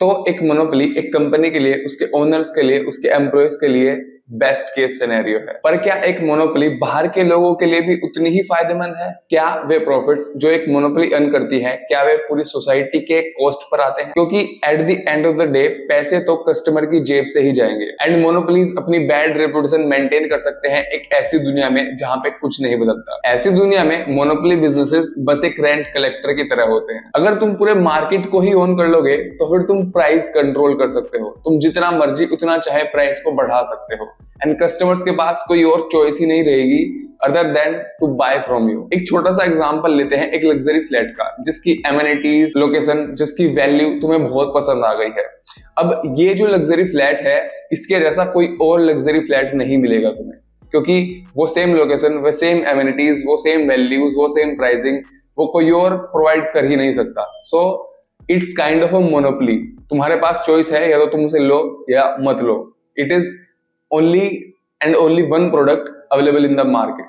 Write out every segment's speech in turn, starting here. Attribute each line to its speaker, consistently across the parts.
Speaker 1: तो एक मोनोपोली एक कंपनी के लिए, उसके ओनर्स के लिए, उसके एम्प्लॉयज के लिए बेस्ट केस सिनेरियो है। पर क्या एक मोनोपोली बाहर के लोगों के लिए भी उतनी ही फायदेमंद है? क्या वे प्रॉफिट्स जो एक मोनोपोली अर्न करती है, क्या वे पूरी सोसाइटी के कॉस्ट पर आते हैं? क्योंकि at the end of the day पैसे तो कस्टमर की जेब से ही जाएंगे। एंड मोनोपोलीज अपनी बैड रेपुटेशन मेंटेन कर सकते हैं एक ऐसी दुनिया में जहां पे कुछ नहीं बदलता। ऐसी दुनिया में मोनोपोली बिजनेसेस बस एक रेंट कलेक्टर की तरह होते हैं। अगर तुम पूरे मार्केट को ही ओन कर लोगे तो फिर तुम प्राइस कंट्रोल कर सकते हो, तुम जितना मर्जी उतना चाहे प्राइस को बढ़ा सकते हो, एंड कस्टमर्स के पास कोई और चॉइस ही नहीं रहेगी other than to buy from you. एक छोटा सा एग्जांपल लेते हैं एक लग्जरी फ्लैट का, जिसकी एमिनिटीज, लोकेशन, जिसकी वैल्यू तुम्हें बहुत पसंद आ गई है। अब ये जो लग्जरी फ्लैट है, इसके जैसा कोई और लग्जरी फ्लैट नहीं मिलेगा तुम्हें, क्योंकि वो सेम लोकेशन, वो सेम एमिनिटीज, वो सेम वैल्यूज, वो सेम प्राइसिंग वो कोई और प्रोवाइड कर ही नहीं सकता। So it's kind of a monopoly. तुम्हारे पास चॉइस है, या तो तुम उसे लो या मत लो। It is only and only one product available in the market,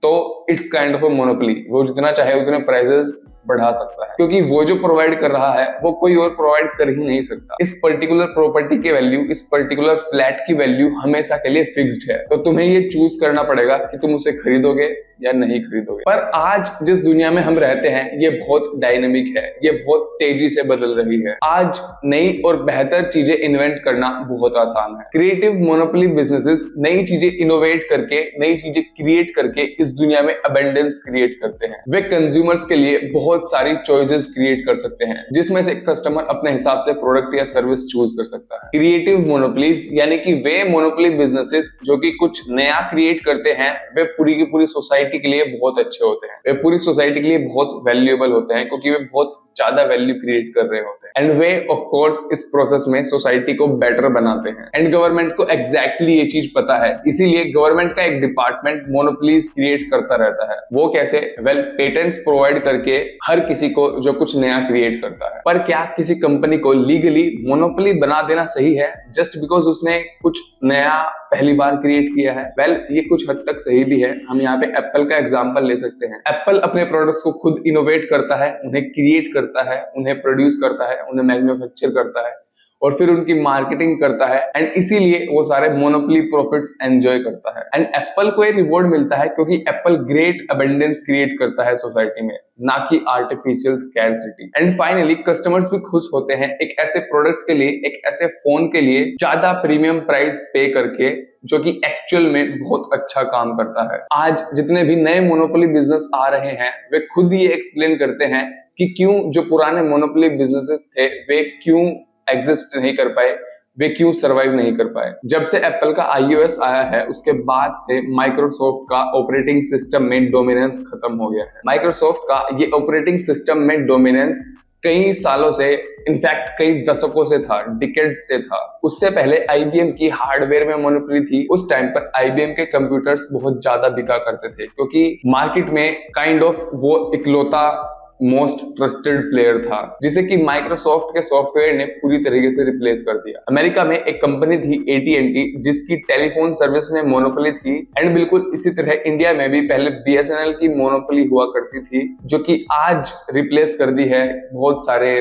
Speaker 1: तो it's kind of a monopoly. वो जितना चाहे उतने प्राइसेस बढ़ा सकता है, क्योंकि वो जो प्रोवाइड कर रहा है वो कोई और प्रोवाइड कर ही नहीं सकता। इस पर्टिकुलर प्रॉपर्टी की वैल्यू, इस पर्टिकुलर फ्लैट की वैल्यू हमेशा के लिए फिक्स्ड है। तो तुम्हें ये चूज करना पड़ेगा कि तुम उसे खरीदोगे या नहीं खरीदोगे। पर आज जिस दुनिया में हम रहते हैं ये बहुत डायनेमिक है, ये बहुत तेजी से बदल रही है। आज नई और बेहतर चीजें इन्वेंट करना बहुत आसान है। क्रिएटिव मोनोपोली बिजनेसेस नई चीजें इनोवेट करके, नई चीजें क्रिएट करके इस दुनिया में अबेंडेंस क्रिएट करते हैं। वे कंज्यूमर्स के लिए बहुत सारी चॉइसेस क्रिएट कर सकते हैं, जिसमें से कस्टमर अपने हिसाब से प्रोडक्ट या सर्विस चूज कर सकता है। क्रिएटिव मोनोपोलीज यानी कि वे मोनोपोली बिजनेसेस जो कि कुछ नया क्रिएट करते हैं, वे पूरी की पूरी सोसाइटी के लिए बहुत अच्छे होते हैं। वे पूरी सोसाइटी के लिए बहुत वैल्यूएबल होते हैं, क्योंकि वे बहुत ज्यादा वैल्यू क्रिएट कर रहे होते हैं। एंड वे ऑफ कोर्स इस प्रोसेस में सोसाइटी को बेटर बनाते हैं। एंड गवर्नमेंट को एग्जैक्टली ये चीज पता है, इसीलिए गवर्नमेंट का एक डिपार्टमेंट मोनोपोलीज क्रिएट करता रहता है। वो कैसे? वेल, पेटेंट्स प्रोवाइड करके हर किसी को जो कुछ नया क्रिएट करता है। पर क्या किसी कंपनी को लीगली मोनोपोली बना देना सही है जस्ट बिकॉज उसने कुछ नया पहली बार क्रिएट किया है? वेल, ये कुछ हद तक सही भी है। हम यहाँ पे एप्पल का एग्जांपल ले सकते हैं। एप्पल अपने प्रोडक्ट्स को खुद इनोवेट करता है, उन्हें क्रिएट करता है, उन्हें प्रोड्यूस करता है, उन्हें मैन्युफैक्चर करता है और फिर उनकी मार्केटिंग करता है, एंड इसीलिए वो सारे मोनोपोली प्रॉफिट्स एंजॉय करता है। एंड एप्पल को ये रिवॉर्ड मिलता है क्योंकि एप्पल ग्रेट अबेंडेंस क्रिएट करता है सोसाइटी में, ना कि artificial scarcity. And finally customers भी खुश होते हैं एक ऐसे प्रोडक्ट के लिए, एक ऐसे फोन के लिए ज्यादा प्रीमियम प्राइस पे करके, जो कि एक्चुअल में बहुत अच्छा काम करता है। आज जितने भी नए मोनोपोली बिजनेस आ रहे हैं वे खुद ये एक्सप्लेन करते हैं कि क्यों जो पुराने मोनोपोली बिजनेसेस थे वे क्यों एग्जिस्ट नहीं कर पाए, वे क्यों सरवाइव नहीं कर पाए। जब से एप्पल का iOS आया है उसके बाद से माइक्रोसॉफ्ट का ऑपरेटिंग सिस्टम में डोमिनेंस खत्म हो गया है। माइक्रोसॉफ्ट का ये ऑपरेटिंग सिस्टम में डोमिनेंस कई सालों से, इनफैक्ट कई दशकों से था, डिकेड्स से था। उससे पहले IBM की हार्डवेयर में मोनोपोली थी। उस टाइम पर IBM के कंप्यूटर्स बहुत ज्यादा बिका करते थे, क्योंकि मार्केट में काइंड ऑफ वो इकलौता मोस्ट ट्रस्टेड प्लेयर था, जिसे कि माइक्रोसॉफ्ट के सॉफ्टवेयर ने पूरी तरीके से रिप्लेस कर दिया। अमेरिका में एक कंपनी थी AT&T, जिसकी टेलीफोन सर्विस में मोनोपोली थी। एंड बिल्कुल इसी तरह इंडिया में भी पहले BSNL की मोनोपोली हुआ करती थी, जो कि आज रिप्लेस कर दी है बहुत सारे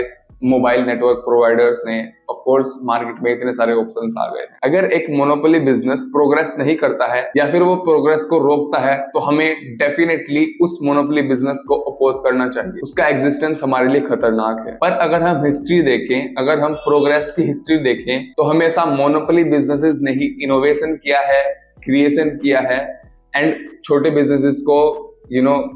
Speaker 1: मोबाइल नेटवर्क प्रोवाइडर्स ने। ऑफ कोर्स मार्केट में इतने सारे ऑप्शंस आ गए हैं। अगर एक मोनोपोली बिजनेस प्रोग्रेस नहीं करता है या फिर वो प्रोग्रेस को रोकता है तो हमें डेफिनेटली उस मोनोपोली बिजनेस को अपोज करना चाहिए। उसका एग्जिस्टेंस हमारे लिए खतरनाक है। पर अगर हम हिस्ट्री देखें, अगर हम प्रोग्रेस की हिस्ट्री देखें, तो हमेशा मोनोपोली बिजनेसेस ने ही इनोवेशन किया है, क्रिएशन किया है एंड छोटे बिजनेसेस को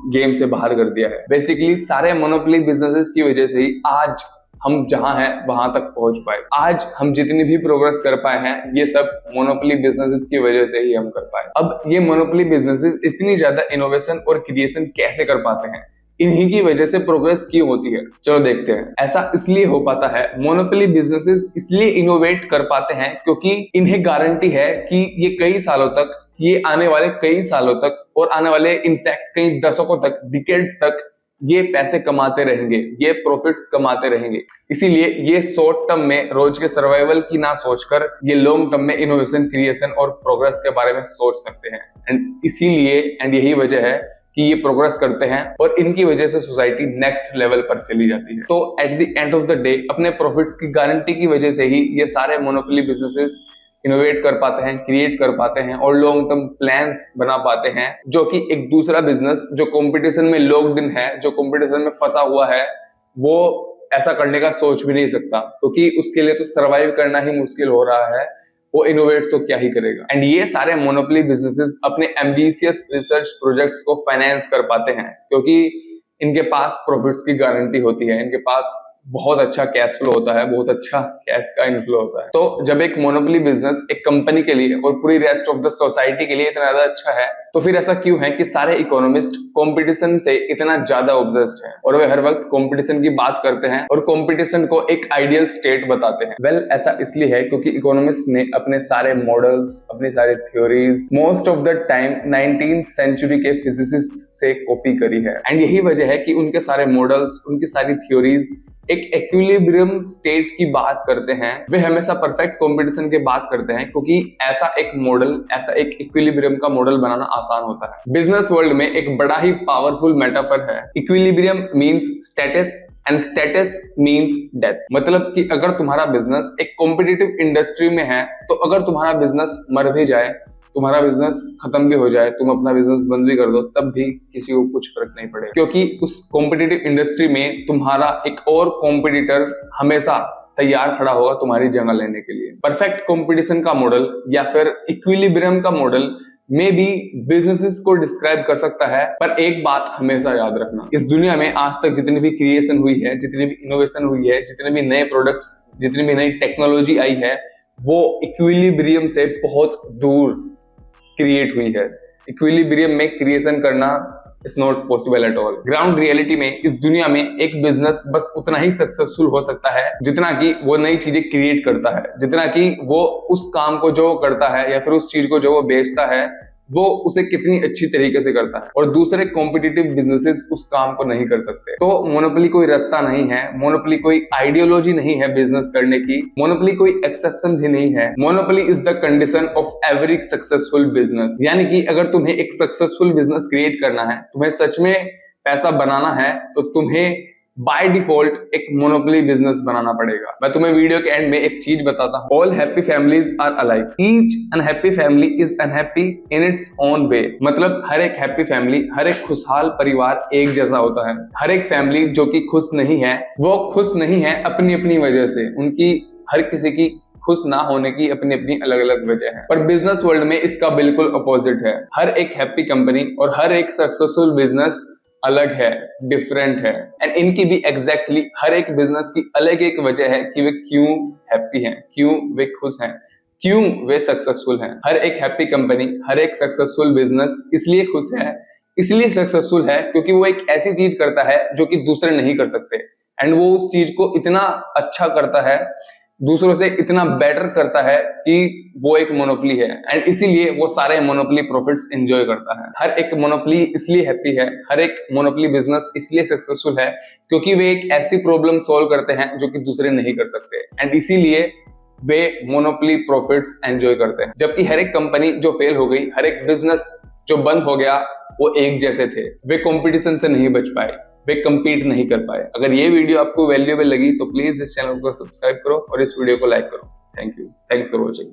Speaker 1: गेम से बाहर कर दिया है। बेसिकली सारे मोनोपोली बिजनेसेस की वजह से ही आज हम जहां हैं वहां तक पहुंच पाए। आज हम जितनी भी प्रोग्रेस कर पाए हैं ये सब मोनोपोली बिजनेसेस की वजह से ही हम कर पाए। अब ये मोनोपोली बिजनेसेस इतनी ज्यादा इनोवेशन और क्रिएशन कैसे कर पाते हैं? इन्हीं की वजह से प्रोग्रेस क्यों होती है, चलो देखते हैं। ऐसा इसलिए हो पाता है, मोनोपोली बिजनेसेस इसलिए इनोवेट कर पाते हैं क्योंकि इन्हें गारंटी है कि ये कई सालों तक, ये आने वाले कई सालों तक और आने वाले इनफैक्ट कई दशकों तक, डिकेड्स तक ये पैसे कमाते रहेंगे, ये प्रॉफिट्स कमाते रहेंगे। इसीलिए ये शॉर्ट टर्म में रोज के सर्वाइवल की ना सोचकर ये लॉन्ग टर्म में इनोवेशन, क्रिएशन और प्रोग्रेस के बारे में सोच सकते हैं। एंड इसीलिए एंड यही वजह है कि ये प्रोग्रेस करते हैं और इनकी वजह से सोसाइटी नेक्स्ट लेवल पर चली जाती है। तो at the end of the day अपने प्रॉफिट्स की गारंटी की वजह से ही ये सारे मोनोपोली बिजनेसेस इनोवेट कर पाते हैं, क्रिएट कर पाते हैं और लॉन्ग टर्म प्लान्स बना पाते हैं, जो कि एक दूसरा बिजनेस जो कंपटीशन में लॉक्ड इन है, जो कंपटीशन में फंसा हुआ है, वो ऐसा करने का सोच भी नहीं सकता, क्योंकि उसके लिए तो सरवाइव करना ही मुश्किल हो रहा है, वो इनोवेट तो क्या ही करेगा। एंड ये सारे मोनोपोली बिजनेसेस अपने एम्बिशियस रिसर्च प्रोजेक्ट्स को फाइनेंस कर पाते हैं, क्योंकि इनके पास प्रॉफिट्स की गारंटी होती है, इनके पास बहुत अच्छा कैश फ्लो होता है, बहुत अच्छा कैश का इनफ्लो होता है। तो जब एक मोनोपोली बिजनेस एक कंपनी के लिए और पूरी रेस्ट ऑफ द सोसाइटी के लिए इतना ज्यादा अच्छा है, तो फिर ऐसा क्यों है कि सारे इकोनॉमिस्ट कंपटीशन से इतना ज्यादा ऑब्सेस्ड हैं और वे हर वक्त कंपटीशन की बात करते हैं और कंपटीशन को एक आइडियल स्टेट बताते हैं। वेल, ऐसा इसलिए है क्योंकि इकोनॉमिस्ट ने अपने सारे मॉडल्स, अपनी सारी theories most of the time 19th century के फिजिसिस्ट से कॉपी करी है। एंड यही वजह है कि उनके सारे मॉडल्स, उनकी सारी थ्योरीज एक इक्विलिब्रियम स्टेट की बात करते हैं। वे हमेशा परफेक्ट कंपटीशन की बात करते हैं, क्योंकि ऐसा एक मॉडल, ऐसा एक इक्विलिब्रियम का मॉडल बनाना आसान होता है। बिजनेस वर्ल्ड में एक बड़ा ही पावरफुल मेटाफर है। Equilibrium means status and status means death. मतलब कि अगर तुम्हारा बिजनेस एक कॉम्पिटिटिव इंडस्ट्री में है, तो अगर तुम्हारा बिजनेस मर भी जाए, तुम्हारा बिजनेस खत्म भी हो जाए, तुम अपना बिजनेस बंद भी कर दो, तब भी किसी को कुछ फर्क नहीं पड़ेगा, क्योंकि उस कॉम्पिटिटिव इंडस्ट्री में तुम्हारा एक और कॉम्पिटिटर हमेशा तैयार खड़ा होगा तुम्हारी जगह लेने के लिए। परफेक्ट कंपटीशन का मॉडल या फिर इक्विलिब्रियम का मॉडल में भी बिजनेसेस को डिस्क्राइब कर सकता है, पर एक बात हमेशा याद रखना, इस दुनिया में आज तक जितनी भी क्रिएशन हुई है, जितनी भी इनोवेशन हुई है, जितने भी नए प्रोडक्ट्स, जितनी भी नई टेक्नोलॉजी आई है, वो इक्विलिब्रियम से बहुत दूर क्रिएट हुई है। इक्विलिब्रियम में क्रिएशन करना is not possible at all. Ground reality में इस दुनिया में एक बिजनेस बस उतना ही सक्सेसफुल हो सकता है जितना कि वो नई चीजें क्रिएट करता है, जितना कि वो उस काम को जो करता है या फिर उस चीज को जो वो बेचता है, वो उसे कितनी अच्छी तरीके से करता है, और दूसरे कॉम्पिटिटिव बिजनेसेस उस काम को नहीं कर सकते। तो मोनोपोली कोई रास्ता नहीं है, मोनोपोली कोई आइडियोलॉजी नहीं है बिजनेस करने की, मोनोपोली कोई एक्सेप्शन भी नहीं है। Monopoly is the condition of every successful business. यानी कि अगर तुम्हें एक सक्सेसफुल बिजनेस क्रिएट करना है, तुम्हें सच में पैसा बनाना है, तो तुम्हें बाय डिफॉल्ट एक मोनोपोली बिजनेस बनाना पड़ेगा। मैं तुम्हें वीडियो के एंड में एक चीज बताता हूँ। All happy families are alike, each unhappy family is unhappy in its own way. मतलब हर एक हैप्पी फैमिली, हर एक खुशहाल परिवार एक जैसा होता है। हर एक फैमिली जो कि खुश नहीं है, वो खुश नहीं है अपनी अपनी वजह से। उनकी, हर किसी की खुश ना होने की अपनी अपनी अलग अलग वजह है। पर बिजनेस वर्ल्ड में इसका बिल्कुल अपोजिट है। हर एक हैप्पी कंपनी और हर एक सक्सेसफुल बिजनेस अलग है, डिफरेंट है, एंड इनकी भी एग्जैक्टली हर एक बिजनेस की अलग एक वजह है कि वे क्यों हैप्पी हैं, क्यों वे खुश हैं, क्यों वे सक्सेसफुल हैं। हर एक हैप्पी कंपनी, हर एक सक्सेसफुल बिजनेस इसलिए खुश है, इसलिए सक्सेसफुल है, क्योंकि वो एक ऐसी चीज करता है जो कि दूसरे नहीं कर सकते, एंड वो उस चीज को इतना अच्छा करता है, दूसरों से इतना बेटर करता है कि वो एक मोनोपोली है, एंड इसीलिए वो सारे मोनोपोली प्रॉफिट्स एंजॉय करता है। हर एक मोनोपोली इसलिए हैप्पी है, हर एक मोनोपोली बिजनेस इसलिए सक्सेसफुल है, क्योंकि वे एक ऐसी प्रॉब्लम सॉल्व करते हैं जो कि दूसरे नहीं कर सकते, एंड इसीलिए वे मोनोपोली प्रॉफिट्स एंजॉय करते हैं। जबकि हर एक कंपनी जो फेल हो गई, हर एक बिजनेस जो बंद हो गया, वो एक जैसे थे। वे कंपटीशन से नहीं बच पाए, वे compete नहीं कर पाए। अगर ये वीडियो आपको वैल्यूएबल लगी तो प्लीज इस चैनल को सब्सक्राइब करो और इस वीडियो को लाइक करो। Thank you, thanks for watching.